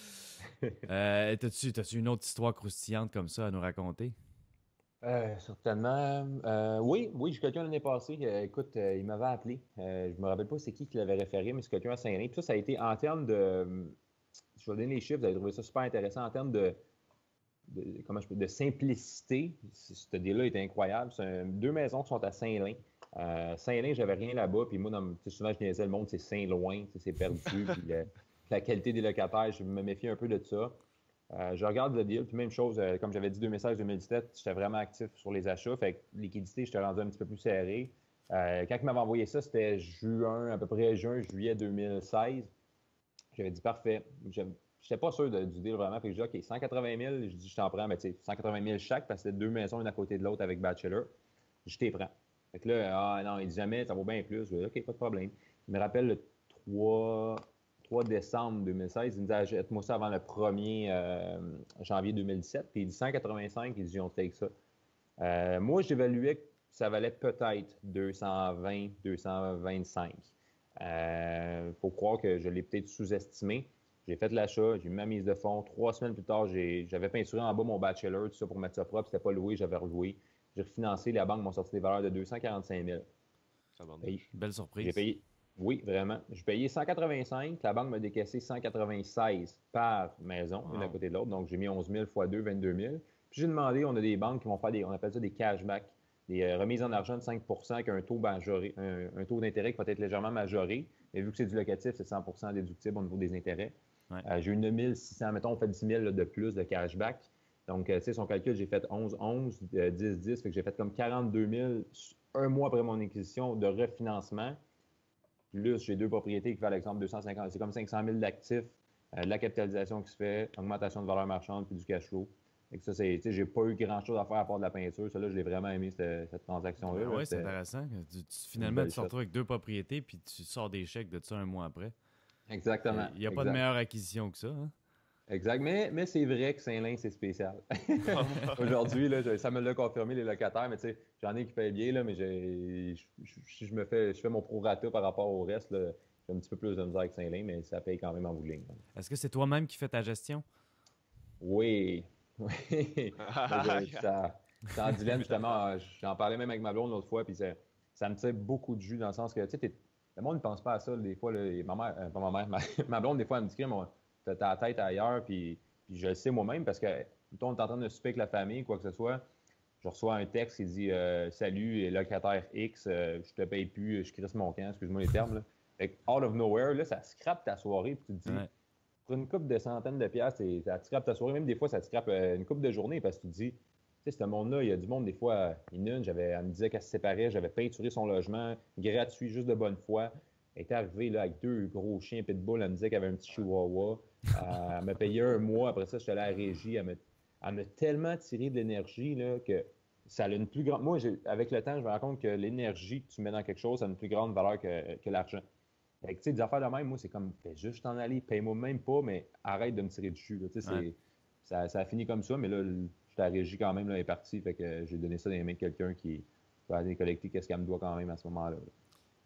T'as-tu une autre histoire croustillante comme ça à nous raconter? Certainement. Oui, j'ai quelqu'un l'année passée. Écoute, il m'avait appelé. Je me rappelle pas c'est qui l'avait référé, mais c'est quelqu'un à Saint-Rémy. Puis ça a été en termes de... Je vais donner les chiffres, vous allez trouver ça super intéressant. En termes de simplicité, ce deal-là était incroyable. C'est 2 maisons qui sont à Saint-Lin. Saint-Lin, j'avais rien là-bas. Puis moi, souvent, je disais le monde, c'est Saint-Loin, c'est perdu. Puis la qualité des locataires, je me méfie un peu de ça. Je regarde le deal. Puis même chose, comme j'avais dit 2016-2017, j'étais vraiment actif sur les achats. Fait que liquidité, j'étais rendu un petit peu plus serré. Quand il m'avait envoyé ça, c'était à peu près juillet 2016. J'avais dit parfait. Je n'étais pas sûr du deal vraiment. Fait que j'ai dit OK, 180 000, je dis je t'en prends, mais tu sais, 180 000 chaque, parce que c'était 2 maisons, une à côté de l'autre avec Bachelor. Je t'y prends. Fait que là, non, il dit jamais, ça vaut bien plus. Je dis OK, pas de problème. Il me rappelle le 3 décembre 2016, il me dit achète-moi ça avant le 1er janvier 2017. Puis il dit 185, il dit on te fait ça. Moi, j'évaluais que ça valait peut-être 220, 225. Faut croire que je l'ai peut-être sous-estimé. J'ai fait l'achat, j'ai mis ma mise de fonds. 3 semaines plus tard, j'avais peinturé en bas mon bachelor, tout ça pour mettre ça propre. C'était pas loué, j'avais reloué. J'ai refinancé, la banque m'a sorti des valeurs de 245 000. Ça va Belle surprise. J'ai payé, oui, vraiment. J'ai payé 185, la banque m'a décaissé 196 par maison, une à côté de l'autre. Donc, j'ai mis 11 000 x 2, 22 000. Puis j'ai demandé, on a des banques qui vont faire on appelle ça des cashbacks, des remises en argent de 5 avec un taux majoré, un taux d'intérêt qui peut être légèrement majoré. Mais vu que c'est du locatif, c'est 100 déductible au niveau des intérêts. Ouais. J'ai eu 9 600, mettons, on fait 10 000 de plus de cashback. Donc, tu sais, son calcul, j'ai fait 11, 11, 10, 10. Fait que j'ai fait comme 42 000 un mois après mon acquisition de refinancement. Plus, j'ai 2 propriétés qui valent, exemple, 250. C'est comme 500 000 d'actifs, de la capitalisation qui se fait, augmentation de valeur marchande puis du cash flow. Fait que ça, j'ai pas eu grand-chose à faire à part de la peinture. Ça, là, je l'ai vraiment aimé, cette transaction-là. Oui, c'est intéressant. Finalement, tu te retrouves avec 2 propriétés puis tu sors des chèques de ça un mois après. Exactement. Il n'y a pas de meilleure acquisition que ça. Hein? Exact. Mais c'est vrai que Saint-Lin, c'est spécial. Aujourd'hui, là, ça me l'a confirmé, les locataires. Mais tu sais, j'en ai qui payent bien, là, mais je fais mon prorata par rapport au reste. Là, j'ai un petit peu plus de misère que Saint-Lin, mais ça paye quand même en bout de ligne. Est-ce que c'est toi-même qui fais ta gestion? Oui. Oui. C'est en dilemme, justement. J'en parlais même avec ma blonde l'autre fois, puis ça me tire beaucoup de jus dans le sens que, tu sais, le monde ne pense pas à ça. Des fois, là, ma mère, pas ma mère, ma blonde, des fois, elle me dit t'as ta tête ailleurs, puis je le sais moi-même parce que, mettons, on est en train de souper avec la famille, quoi que ce soit. Je reçois un texte qui dit Salut, locataire X, je te paye plus, je crisse mon camp, excuse-moi les termes. Là. Fait que, out of nowhere, là, ça scrape ta soirée, puis tu te dis, pour une couple de centaines de piastres, ça te scrape ta soirée. Même des fois, ça te scrape une couple de journées parce que tu te dis, tu sais, ce monde-là, il y a du monde, des fois, elle me disait qu'elle se séparait, j'avais peinturé son logement, gratuit, juste de bonne foi. Elle était arrivée là, avec 2 gros chiens pitbull, elle me disait qu'elle avait un petit chihuahua. Elle m'a payé un mois, après ça, je suis allé à la régie. Elle m'a tellement tiré de l'énergie là, que ça a une plus grande. Moi, avec le temps, je me rends compte que l'énergie que tu mets dans quelque chose a une plus grande valeur que l'argent. Fait que, tu sais, des affaires de même, moi, c'est comme, fais juste t'en aller, paye-moi même pas, mais arrête de me tirer du jus. Ça a fini comme ça, mais là, j'étais à la régie quand même, là, elle est partie, fait que j'ai donné ça dans les mains de quelqu'un qui va aller collecter qu'est-ce qu'elle me doit quand même à ce moment-là.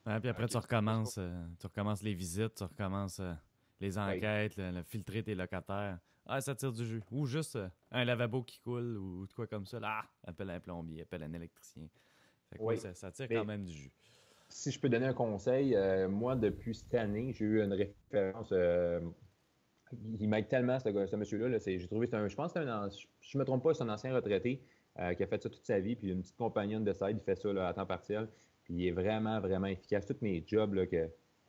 Ouais, puis après, tu recommences les visites, tu recommences les enquêtes, le filtrer tes locataires. Ah, ça tire du jus. Ou juste un lavabo qui coule ou de quoi comme ça. Là, appelle un plombier, appelle un électricien. Fait que, ça tire quand même du jus. Si je peux donner un conseil, moi, depuis cette année, j'ai eu une référence. Il m'aide tellement, ce monsieur-là. J'ai trouvé, je pense que je ne me trompe pas, c'est un ancien retraité qui a fait ça toute sa vie. Puis une petite compagnonne de side, il fait ça là, à temps partiel. Puis il est vraiment, vraiment efficace. Tous mes jobs, là,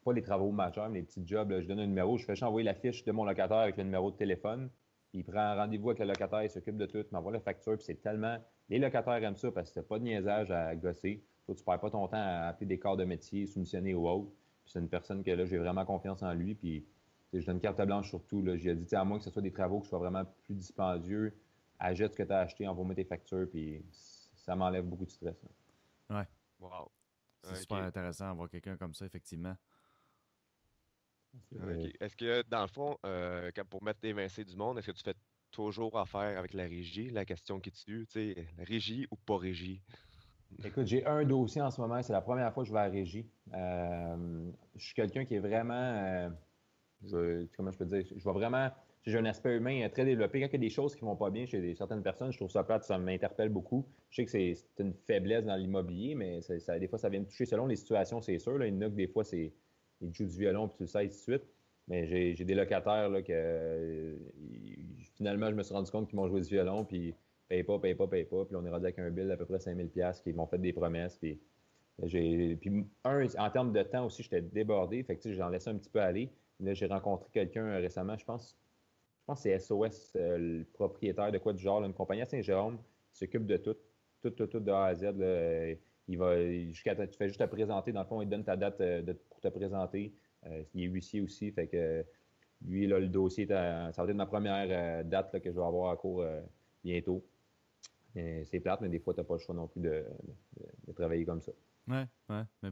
pas les travaux majeurs, mais les petits jobs, là, je donne un numéro, je fais juste envoyer la fiche de mon locataire avec le numéro de téléphone. Puis il prend rendez-vous avec le locataire, il s'occupe de tout, il m'envoie la facture. Puis c'est tellement. Les locataires aiment ça parce que t'as pas de niaisage à gosser. Toi, tu perds pas ton temps à appeler des corps de métier, soumissionner ou autre. Puis c'est une personne que là, j'ai vraiment confiance en lui. Puis je donne carte blanche sur tout. J'ai dit, à moins que ce soit des travaux qui soient vraiment plus dispendieux, achète ce que tu as acheté, envoie-moi tes factures. Puis ça m'enlève beaucoup de stress. Là. Ouais. Wow. C'est super intéressant d'avoir quelqu'un comme ça, effectivement. Okay. Est-ce que, dans le fond, pour mettre évincé du monde, est-ce que tu fais toujours affaire avec la régie? La question qui tue, tu sais, régie ou pas régie? Écoute, j'ai un dossier en ce moment. C'est la première fois que je vais à la régie. Je suis quelqu'un qui est vraiment... comment je peux dire? Je vais vraiment... J'ai un aspect humain très développé. Quand il y a des choses qui ne vont pas bien chez certaines personnes, je trouve ça plate, ça m'interpelle beaucoup. Je sais que c'est une faiblesse dans l'immobilier, mais des fois, ça vient me toucher selon les situations, c'est sûr. Là, il y en a que des fois, ils jouent du violon puis tu le sais, ainsi de suite. Mais j'ai des locataires là, que finalement, je me suis rendu compte qu'ils m'ont joué du violon, puis paye pas. Puis on est rendu avec un bill d'à peu près 5 000 $, qui m'ont fait des promesses. Puis, en termes de temps aussi, j'étais débordé. Fait que j'en laissais un petit peu aller. Là, j'ai rencontré quelqu'un récemment, je pense que c'est SOS, le propriétaire de quoi du genre, là, une compagnie à Saint-Jérôme qui s'occupe de tout de A à Z. Là. tu fais juste te présenter. Dans le fond, il te donne ta date pour te présenter. Il est huissier aussi. Fait que lui, là, le dossier, ça va être ma première date là, que je vais avoir à court bientôt. C'est plate, mais des fois, tu n'as pas le choix non plus de travailler comme ça. Ouais. Mais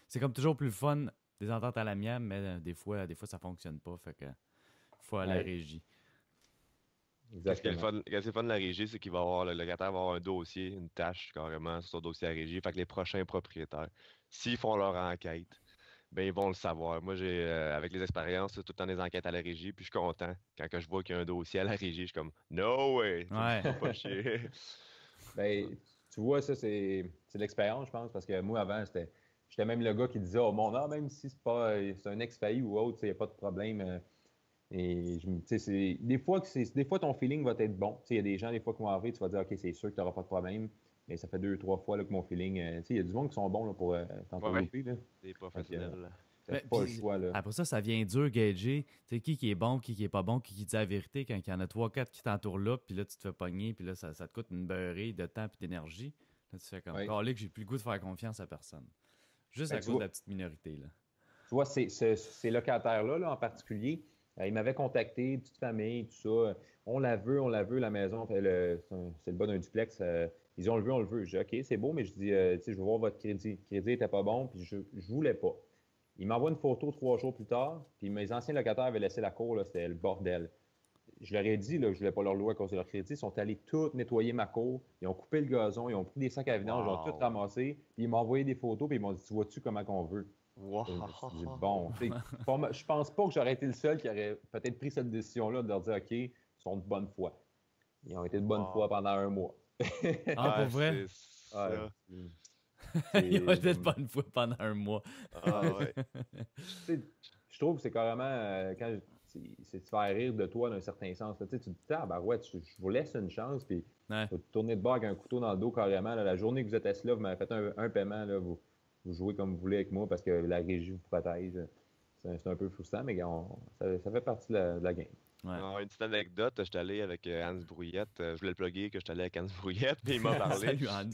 c'est comme toujours plus fun des ententes à l'amiable, mais des fois, ça fonctionne pas. Fait que faut aller à la régie. Exactement. Ce qui est le fun de la régie, c'est qu'il va avoir, le locataire va avoir un dossier, une tâche carrément sur son dossier à régie. Fait que les prochains propriétaires, s'ils font leur enquête, ben ils vont le savoir. Moi, avec les expériences, tout le temps des enquêtes à la régie, puis je suis content. Quand je vois qu'il y a un dossier à la régie, je suis comme No way! Ouais. Pas chier. Ben, tu vois, ça, c'est l'expérience, je pense, parce que moi, avant, j'étais même le gars qui disait, oh mon même si c'est un ex-failli ou autre, il n'y a pas de problème. Et des fois, ton feeling va être bon. Il y a des gens, des fois, qui vont arriver, tu vas dire, OK, c'est sûr que tu n'auras pas de problème. Mais ça fait 2-3 fois là, que mon feeling. Il y a du monde qui sont bons là, pour t'entourlouper. Des professionnels. C'est pas le choix. Là. Après ça vient dur gager. Qui est bon, qui est pas bon, qui dit la vérité quand il y en a 3-4 qui t'entourent là, puis là, tu te fais pogner, puis là, ça te coûte une beurrée de temps et d'énergie. Là, tu fais comme, que j'ai plus le goût de faire confiance à personne. Juste à cause de la petite minorité. Là. Tu vois, ces locataires-là, là, en particulier, ils m'avaient contacté, petite famille, tout ça. On la veut, la maison. C'est le bas d'un duplex. Ils ont on le veut. Je dis, OK, c'est beau, mais je dis, je veux voir votre crédit. Le crédit n'était pas bon, puis je voulais pas. Ils m'envoient une photo 3 jours plus tard, puis mes anciens locataires avaient laissé la cour, là, c'était le bordel. Je leur ai dit, là, je ne voulais pas leur louer à cause de leur crédit. Ils sont allés tout nettoyer ma cour. Ils ont coupé le gazon, ils ont pris des sacs à vidange, ils ont tout ramassé. Puis ils m'ont envoyé des photos, puis ils m'ont dit, tu vois-tu comment qu'on veut? Wow. Je me suis dit, bon, je pense pas que j'aurais été le seul qui aurait peut-être pris cette décision-là de leur dire, OK, ils sont de bonne foi. Ils ont été de bonne foi pendant 1 mois. Pour vrai? Ils ont été de bonne foi pendant 1 mois. Je trouve que c'est carrément, c'est de faire rire de toi d'un certain sens. Tu te dis, je vous laisse une chance, puis vous tournez de bord avec un couteau dans le dos carrément. Là, la journée que vous êtes assis là, vous m'avez fait un paiement, là, vous jouez comme vous voulez avec moi parce que la régie vous protège. C'est un peu frustrant, mais ça fait partie de la game. Ouais. Une petite anecdote, j'étais allé avec Hans Brouillette. Je voulais le plugger que j'étais allé avec Hans Brouillette, puis il m'a parlé. Salut Hans.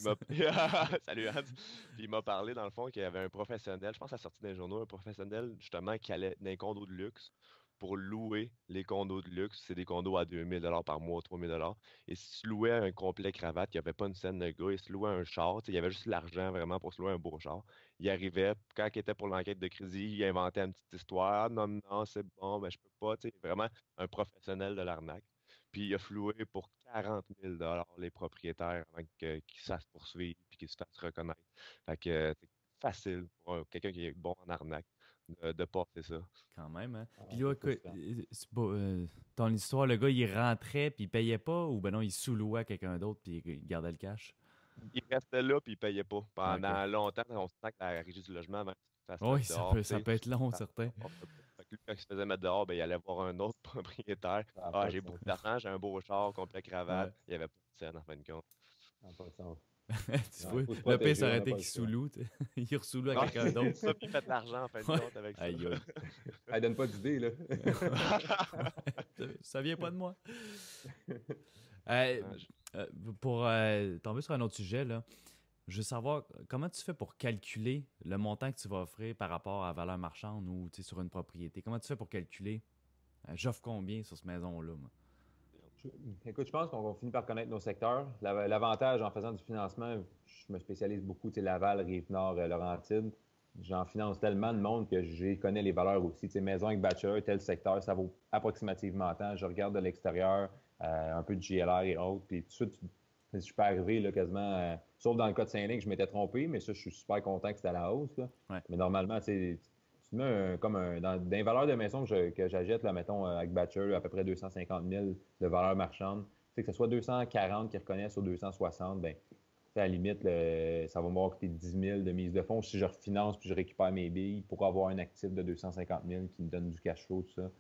Salut Hans. Puis il m'a parlé, dans le fond, qu'il y avait un professionnel, je pense à la sortie des journaux, un professionnel, justement, qui allait dans les condos de luxe pour louer les condos de luxe. C'est des condos à 2 000 $ par mois, 3 000 $. Et si tu louais un complet cravate, il n'y avait pas une scène de gars, il se louait un char, il y avait juste l'argent vraiment pour se louer un beau char. Il arrivait, quand il était pour l'enquête de crédit, il inventait une petite histoire. Ah, non, c'est bon, mais je peux pas. Vraiment un professionnel de l'arnaque. Puis il a floué pour 40 000 $ les propriétaires avant qu'ils se fassent poursuivre et qu'ils se fassent reconnaître. Fait que c'est facile pour quelqu'un qui est bon en arnaque de porter ça. Quand même, hein? Puis là, ton histoire, le gars, il rentrait puis il payait pas ou ben non, il sous-louait à quelqu'un d'autre puis il gardait le cash? Il restait là puis il payait pas. Pendant longtemps, on se sent que la régie du logement avant oui, ça peut être long, certain. Fait que lui, quand il se faisait mettre dehors, il allait voir un autre propriétaire. J'ai beaucoup d'argent, j'ai un beau char, complet cravate. Il n'y avait pas de scène en fin de compte. Tu vois, le pire, ça aurait été qu'il sous-loue. Il ressous-loue à quelqu'un d'autre. Ça, puis il fait de l'argent en fin de compte avec ça. Elle donne pas d'idée, là. Ça vient pas de moi. Pour tomber sur un autre sujet, là, je veux savoir comment tu fais pour calculer le montant que tu vas offrir par rapport à la valeur marchande ou sur une propriété. Comment tu fais pour calculer j'offre combien sur cette maison-là? Moi? Écoute, je pense qu'on finit par connaître nos secteurs. L'avantage en faisant du financement, je me spécialise beaucoup, Laval, Rive-Nord, Laurentide. J'en finance tellement de monde que je connais les valeurs aussi. Maison avec bachelor, tel secteur, ça vaut approximativement tant. Je regarde de l'extérieur, un peu de GLR et autres. Puis tout de suite, je peux arriver là, quasiment, sauf dans le cas de Saint-Lin, je m'étais trompé, mais ça, je suis super content que c'était à la hausse. Là. Ouais. Mais normalement, tu mets dans les valeurs de maison que j'achète, là, mettons, avec bachelor, à peu près 250 000 de valeur marchande, que ce soit 240 qu'ils reconnaissent ou 260, bien, à la limite, ça va m'avoir coûté 10 000 de mise de fonds. Si je refinance puis je récupère mes billes pour avoir un actif de 250 000 qui me donne du cash flow, tout ça.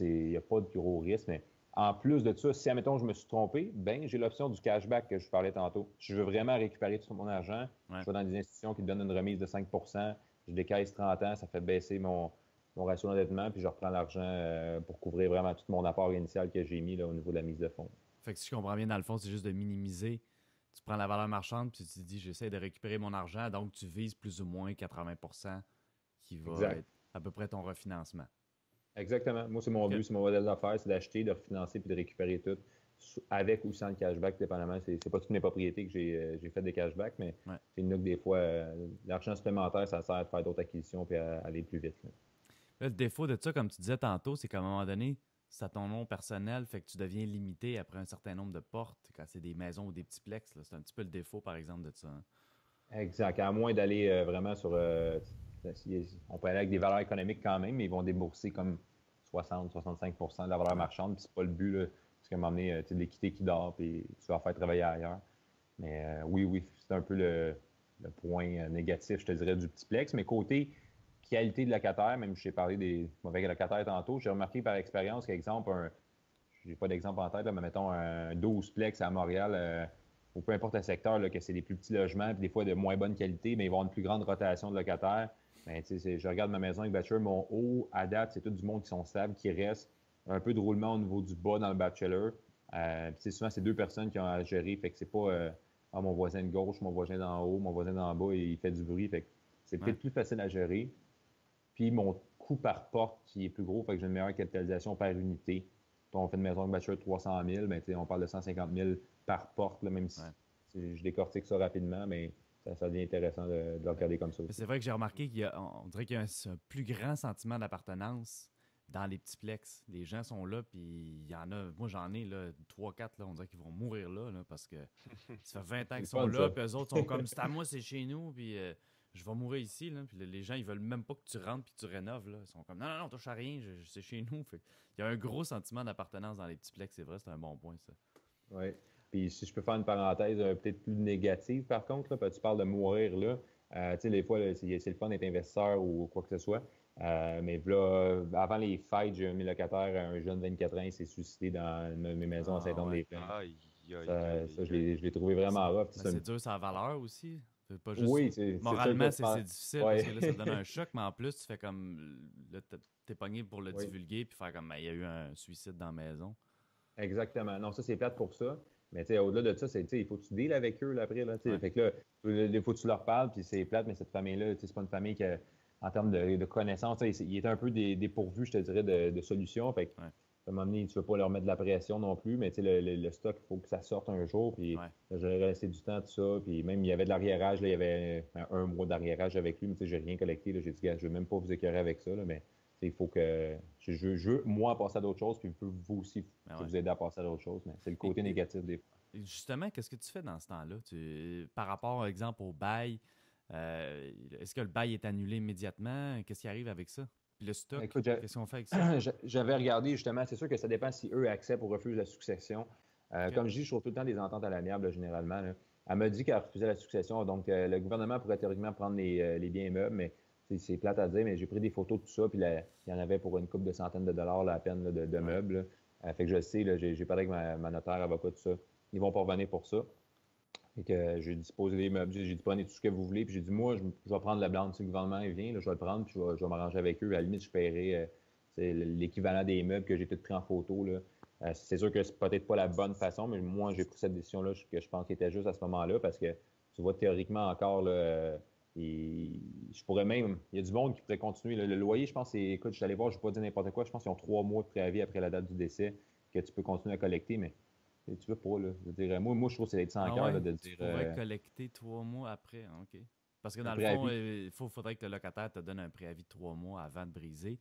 Il n'y a pas de gros risque. Mais en plus de ça, si, admettons, je me suis trompé, ben j'ai l'option du cashback que je parlais tantôt. Si je veux vraiment récupérer tout mon argent, je vais dans des institutions qui me donnent une remise de 5 %, je décaisse 30 ans, ça fait baisser mon ratio d'endettement, puis je reprends l'argent pour couvrir vraiment tout mon apport initial que j'ai mis là, au niveau de la mise de fonds. Fait que si je comprends bien, dans le fond, c'est juste de minimiser tu prends la valeur marchande puis tu te dis, j'essaie de récupérer mon argent, donc tu vises plus ou moins 80% qui va Exact. être à peu près ton refinancement. Exactement. Moi, c'est mon but, c'est mon modèle d'affaires, c'est d'acheter, de refinancer puis de récupérer tout avec ou sans le cashback, dépendamment. C'est pas toutes mes propriétés que j'ai fait des cashbacks, mais c'est une que des fois, l'argent supplémentaire, ça sert à faire d'autres acquisitions puis à aller plus vite. Là, le défaut de ça, comme tu disais tantôt, c'est qu'à un moment donné, c'est à ton nom personnel, fait que tu deviens limité après un certain nombre de portes quand c'est des maisons ou des petits plex. C'est un petit peu le défaut, par exemple, de ça. Hein. Exact. À moins d'aller vraiment sur. On peut aller avec des valeurs économiques quand même, mais ils vont débourser comme 60-65% de la valeur marchande, puis c'est pas le but, là, parce qu'à un moment donné, tu as de l'équité qui dort, puis tu vas faire travailler ailleurs. Mais oui, c'est un peu le point négatif, je te dirais, du petit plex. Mais côté qualité de locataire, même si j'ai parlé des mauvais locataires tantôt, j'ai remarqué par expérience qu'exemple, j'ai pas d'exemple en tête, là, mais mettons un 12 plex à Montréal, ou peu importe le secteur, là, que c'est des plus petits logements, puis des fois de moins bonne qualité, mais ils vont avoir une plus grande rotation de locataires. Ben, je regarde ma maison avec Bachelor, mon haut, à date, c'est tout du monde qui sont stables, qui reste un peu de roulement au niveau du bas dans le Bachelor. Souvent, c'est 2 personnes qui ont à gérer, fait que c'est pas mon voisin de gauche, mon voisin d'en haut, mon voisin d'en bas, et il fait du bruit, fait que c'est peut-être plus facile à gérer. Puis mon coût par porte qui est plus gros, fait que j'ai une meilleure capitalisation par unité. On fait une maison avec Bachelor de 300 000, ben, on parle de 150 000 par porte, là, même si je décortique ça rapidement, mais ça devient intéressant de le regarder comme ça aussi. C'est vrai que j'ai remarqué on dirait qu'il y a un plus grand sentiment d'appartenance dans les petits plex. Les gens sont là, puis il y en a, moi j'en ai là, 3-4, là, on dirait qu'ils vont mourir là parce que ça fait 20 ans qu'ils sont là, puis eux autres sont comme, c'est à moi, c'est chez nous, puis je vais mourir ici. Là. Puis les gens, ils veulent même pas que tu rentres puis que tu rénoves. Là. Ils sont comme, non, touche à rien, c'est chez nous. Fait, il y a un gros sentiment d'appartenance dans les petits plex, c'est vrai, c'est un bon point, ça. Oui. Puis si je peux faire une parenthèse peut-être plus négative, par contre, là, tu parles de mourir là. Tu sais, des fois, là, c'est le fun d'être investisseur ou quoi que ce soit. Mais là, avant les fêtes, j'ai un de mes locataires, un jeune de 24 ans, il s'est suicidé dans mes maisons à Saint-Anne-des-Plaines. Ça, je l'ai trouvé vraiment rough. C'est dur, ça a valeur aussi. Pas juste oui, moralement, c'est difficile parce que là, ça te donne un choc, mais en plus, tu fais comme. Là, t'es pogné pour le divulguer puis faire comme il y a eu un suicide dans la maison. Exactement. Non, ça, c'est plate pour ça. Mais au-delà de ça, il faut que tu deals avec eux là, après. Là, fait que là, il faut que tu leur parles, puis c'est plate, mais cette famille-là, c'est pas une famille qui, en termes de connaissances, il est un peu dépourvu, je te dirais, de solutions. Fait que, à un moment donné, tu ne veux pas leur mettre de la pression non plus, mais le stock, il faut que ça sorte un jour. Puis j'ai resté du temps, tout ça. Puis même, il y avait de l'arriérage. Là, il y avait un mois d'arriérage avec lui, mais j'ai rien collecté. J'ai dit, gars, je ne veux même pas vous écœurer avec ça, là, mais il faut que je veux, moi, passer à d'autres choses, puis vous aussi, vous aider à passer à d'autres choses. Mais c'est le côté négatif des fois. Justement, qu'est-ce que tu fais dans ce temps-là? Par rapport, par exemple, au bail, est-ce que le bail est annulé immédiatement? Qu'est-ce qui arrive avec ça? Puis le stock, qu'est-ce qu'on fait avec ça? J'avais regardé, justement, c'est sûr que ça dépend si eux acceptent ou refusent la succession. Comme je dis, je trouve tout le temps des ententes à l'amiable, généralement. Là. Elle m'a dit qu'elle refusait la succession, donc le gouvernement pourrait théoriquement prendre les biens immeubles, mais c'est plate à dire, mais j'ai pris des photos de tout ça, puis il y en avait pour une couple de centaines de dollars là, à peine là, de meubles. Fait que je le sais, j'ai parlé avec ma notaire, avocat, tout ça. Ils vont pas revenir pour ça. Fait que j'ai disposé des meubles. J'ai dit, prenez tout ce que vous voulez. Puis j'ai dit, moi, je vais prendre la blinde. Si le gouvernement il vient, là, je vais le prendre, puis je vais m'arranger avec eux. À la limite, je paierai l'équivalent des meubles que j'ai tout pris en photo. Là. C'est sûr que c'est peut-être pas la bonne façon, mais moi, j'ai pris cette décision-là que je pense qu'il était juste à ce moment-là, parce que tu vois, théoriquement encore, là, je pourrais même. Il y a du monde qui pourrait continuer. Le loyer, je pense, écoute, je suis allé voir, je ne vais pas dire n'importe quoi. Je pense qu'ils ont 3 mois de préavis après la date du décès que tu peux continuer à collecter, mais tu veux pas, là. Je veux dire, moi, je trouve que c'est d'être sans cœur de dire. Tu pourrais collecter 3 mois après. OK. Parce que dans le fond, il faudrait que le locataire te donne un préavis de 3 mois avant de briser.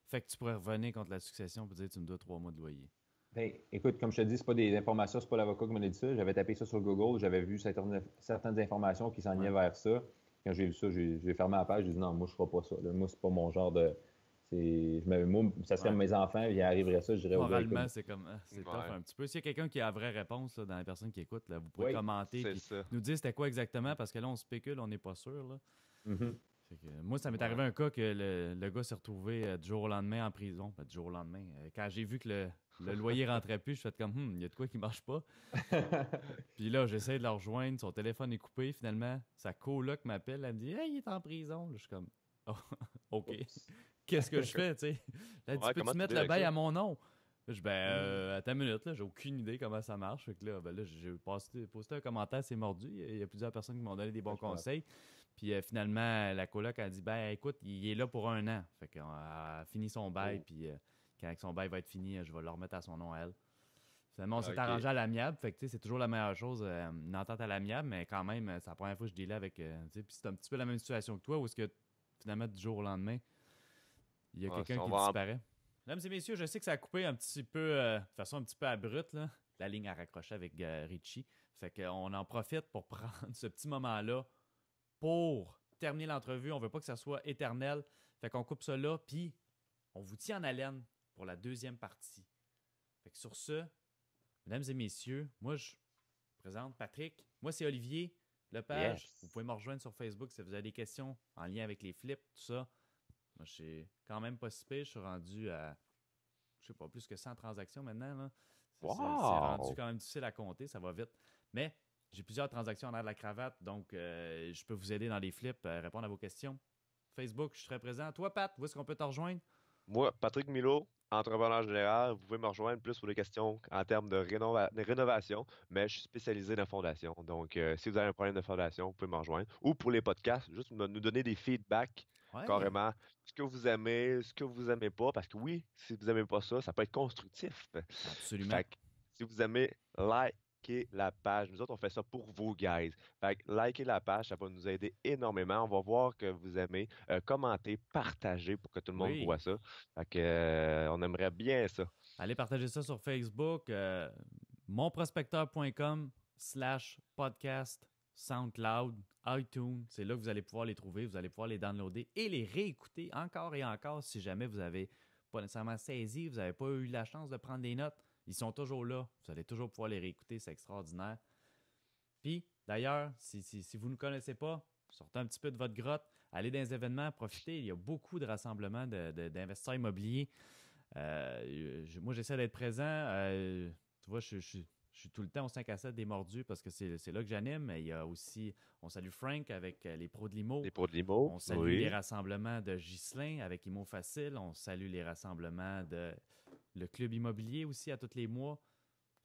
Fait que tu pourrais revenir contre la succession pour dire tu me dois 3 mois de loyer. Ben, écoute, comme je te dis, c'est pas des informations, c'est pas l'avocat qui m'a dit ça. J'avais tapé ça sur Google, j'avais vu certaines informations qui s'enlignaient vers ça. Quand j'ai vu ça, j'ai fermé la page, j'ai dit non, moi, je ne ferai pas ça. Là. Moi, c'est pas mon genre de. Moi, ça serait mes enfants, il arriverait ça, je dirais. Moralement, c'est comme. C'est tough un petit peu. S'il y a quelqu'un qui a la vraie réponse là, dans les personnes qui écoutent, là, vous pouvez commenter et nous dire c'était quoi exactement, parce que là, on spécule, on n'est pas sûr. Là. Fait que, moi, ça m'est arrivé un cas que le gars s'est retrouvé du jour au lendemain en prison. Du jour au lendemain. Quand j'ai vu que le loyer rentrait plus, je fais comme, il y a de quoi qui marche pas. Puis là, j'essaie de le rejoindre, son téléphone est coupé. Finalement, sa coloc m'appelle, elle me dit, hey, il est en prison. Là, je suis comme, oh, OK. Qu'est-ce que je fais, tu sais? Tu peux-tu mettre le bail à mon nom? Attends une minute, là, j'ai aucune idée comment ça marche. Fait que là, j'ai posté un commentaire, c'est mordu. Il y a plusieurs personnes qui m'ont donné des bons conseils. Puis finalement, la coloc a dit écoute, il est là pour 1 an. Fait qu'elle a fini son bail. Puis quand son bail va être fini, je vais le remettre à son nom à elle. Finalement, on s'est arrangé à l'amiable. Fait que c'est toujours la meilleure chose, une entente à l'amiable, mais quand même, c'est la première fois que je dealais avec. Puis c'est un petit peu la même situation que toi, où est-ce que finalement, du jour au lendemain, il y a quelqu'un qui disparaît. Mesdames et messieurs, je sais que ça a coupé un petit peu, de façon un petit peu abrupte, là. La ligne a raccroché avec Richie. Fait qu'on en profite pour prendre ce petit moment-là pour terminer l'entrevue. On veut pas que ça soit éternel. Fait qu'on coupe ça là, puis on vous tient en haleine pour la deuxième partie. Fait que sur ce, mesdames et messieurs, moi je présente Patrick. Moi c'est Olivier Lepage. Yes. Vous pouvez me rejoindre sur Facebook si vous avez des questions en lien avec les flips, tout ça. Moi, je suis quand même pas si pire. Je suis rendu à, je sais pas, plus que 100 transactions maintenant. Là. Wow! C'est rendu quand même difficile à compter. Ça va vite. Mais j'ai plusieurs transactions en l'air de la cravate. Donc, je peux vous aider dans les flips, répondre à vos questions. Facebook, je suis très présent. Toi, Pat, où est-ce qu'on peut te rejoindre? Moi, Patrick Milo, entrepreneur général, vous pouvez me rejoindre plus pour des questions en termes de rénovation, mais je suis spécialisé dans la fondation. Donc, si vous avez un problème de fondation, vous pouvez me rejoindre. Ou pour les podcasts, juste nous donner des feedbacks carrément. Ce que vous aimez, ce que vous aimez pas. Parce que oui, si vous aimez pas ça, ça peut être constructif. Absolument. Fait que, si vous aimez, likez la page. Nous autres, on fait ça pour vous, guys. Fait que likez la page, ça va nous aider énormément. On va voir que vous aimez. Commentez, partagez pour que tout le monde voit ça. Fait que, on aimerait bien ça. Allez partager ça sur Facebook. monprospecteur.com/podcast, SoundCloud, iTunes. C'est là que vous allez pouvoir les trouver. Vous allez pouvoir les downloader et les réécouter encore et encore si jamais vous n'avez pas nécessairement saisi, vous n'avez pas eu la chance de prendre des notes. Ils sont toujours là. Vous allez toujours pouvoir les réécouter. C'est extraordinaire. Puis, d'ailleurs, si vous ne connaissez pas, sortez un petit peu de votre grotte. Allez dans les événements, profitez. Il y a beaucoup de rassemblements d'investisseurs immobiliers. Moi, j'essaie d'être présent. Tu vois, je suis tout le temps au 5 à 7 des Mordus parce que c'est là que j'anime. Mais il y a aussi, on salue Frank avec les pros de l'IMO. Les pros de l'IMO. On salue les rassemblements de Ghislain avec IMO Facile. On salue les rassemblements de le club immobilier aussi à tous les mois.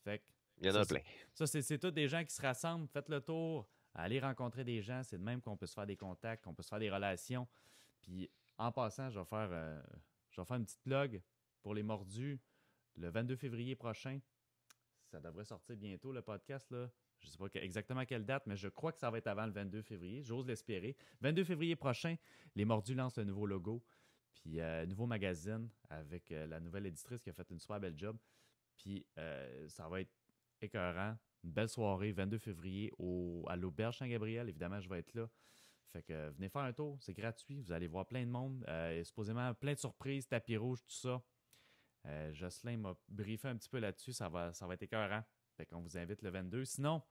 Fait que, il y en a plein. Ça, c'est tous des gens qui se rassemblent. Faites le tour. Allez rencontrer des gens. C'est de même qu'on peut se faire des contacts, qu'on peut se faire des relations. Puis, en passant, je vais faire une petite plug pour les Mordus le 22 février prochain. Ça devrait sortir bientôt, le podcast, là. Je ne sais pas exactement quelle date, mais je crois que ça va être avant le 22 février. J'ose l'espérer. 22 février prochain, les Mordus lancent un nouveau logo, puis un nouveau magazine avec la nouvelle éditrice qui a fait une super belle job. Puis ça va être écœurant. Une belle soirée, 22 février à l'Auberge Saint-Gabriel. Évidemment, je vais être là. Fait que venez faire un tour, c'est gratuit. Vous allez voir plein de monde. Supposément plein de surprises, tapis rouge, tout ça. Jocelyn m'a briefé un petit peu là-dessus. Ça va être écœurant. Fait qu'on vous invite le 22. Sinon,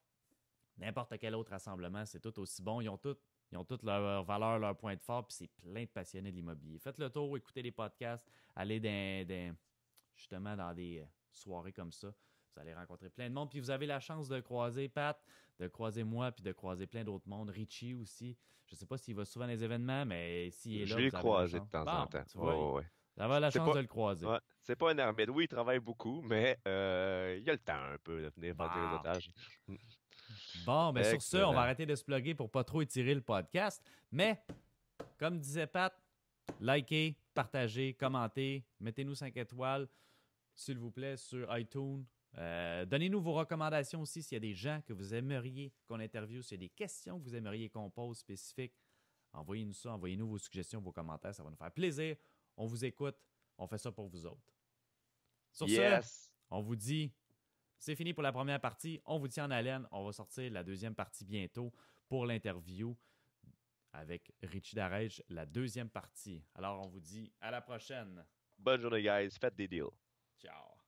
n'importe quel autre rassemblement, c'est tout aussi bon. Ils ont toutes leurs valeurs, leurs points de force, puis c'est plein de passionnés de l'immobilier. Faites le tour, écoutez les podcasts, allez justement dans des soirées comme ça. Vous allez rencontrer plein de monde, puis vous avez la chance de croiser Pat, de croiser moi, puis de croiser plein d'autres mondes. Richie aussi. Je ne sais pas s'il va souvent dans les événements, mais s'il est là, je vais le croiser de temps en temps. Tu vois, ouais. Vous avez la chance de le croiser. Ouais, c'est pas un ermite. Oui, il travaille beaucoup, mais il a le temps un peu de venir faire des réseautages. Bon, mais sur ce, on va arrêter de se plugger pour pas trop étirer le podcast. Mais, comme disait Pat, likez, partagez, commentez, mettez-nous 5 étoiles, s'il vous plaît, sur iTunes. Donnez-nous vos recommandations aussi s'il y a des gens que vous aimeriez qu'on interviewe, s'il y a des questions que vous aimeriez qu'on pose spécifiques. Envoyez-nous ça, envoyez-nous vos suggestions, vos commentaires, ça va nous faire plaisir. On vous écoute, on fait ça pour vous autres. Sur ce, on vous dit, c'est fini pour la première partie. On vous tient en haleine. On va sortir la deuxième partie bientôt pour l'interview avec Richie Darèche, la deuxième partie. Alors, on vous dit à la prochaine. Bonne journée, guys. Faites des deals. Ciao.